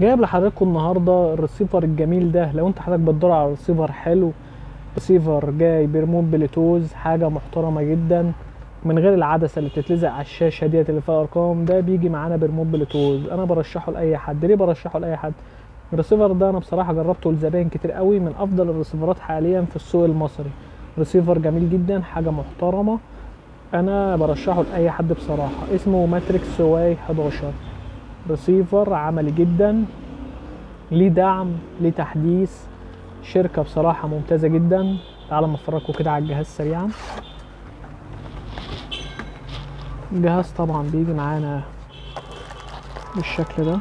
جايب لحضراتكم النهارده الريسيفر الجميل ده. لو انت حضرتك بتدور على ريسيفر حلو، ريسيفر جاي بريموت بلوتوز، حاجه محترمه جدا، من غير العدسه اللي بتتلزق على الشاشه ديت اللي فيها ارقام. ده بيجي معانا بريموت بلوتوز. انا برشحه لاي حد. ليه برشحه لاي حد؟ الريسيفر ده انا بصراحه جربته لزباين كتير قوي، من افضل الريسيفرات حاليا في السوق المصري. ريسيفر جميل جدا، حاجه محترمه. انا برشحه لاي حد بصراحه. اسمه ماتريكس واي 11. ريسيفر عملي جدا، ليه دعم، ليه تحديث. شركة بصراحة ممتازة جدا. تعالوا اما افرجكم كده على الجهاز سريعا. الجهاز طبعا بيجي معانا بالشكل ده،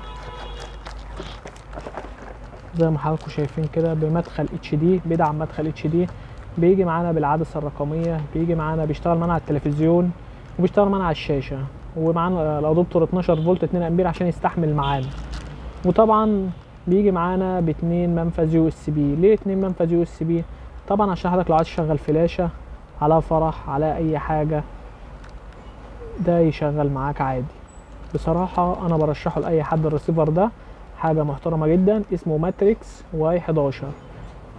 زي ما حضراتكم شايفين كده، بمدخل اتش دي، بيدعم مدخل اتش دي. بيجي معانا بالعدسة الرقمية، بيجي معانا بيشتغل معانا على التلفزيون، وبيشتغل معانا على الشاشة. ومعانا الادوبتور 12 فولت 2 امبير عشان يستحمل معانا. وطبعا بيجي معانا باتنين منفذ يو اس بي. ليه اتنين منفذ يو اس بي؟ طبعا عشان حضرتك لو عايز تشغل فلاشة على فرح على اي حاجة، ده يشغل معاك عادي. بصراحة انا برشحه لاي حد. الريسيفر ده حاجة محترمة جدا. اسمه ماتريكس واي 11،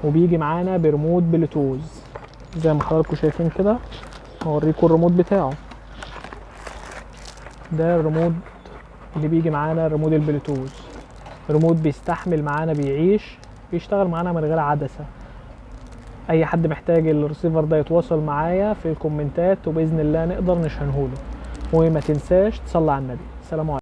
وبيجي معانا بريموت بلوتوز زي ما حضراتكم شايفين كده. هوريكم الريموت بتاعه. ده الريموت اللي بيجي معانا، ريموت البلوتوز. ريموت بيستحمل معانا، بيعيش، بيشتغل معانا من غير عدسة. اي حد محتاج الريسيفر ده يتواصل معايا في الكومنتات، وباذن الله نقدر نشحنهوله. وما تنساش تصلي على النبي. سلام عليكم.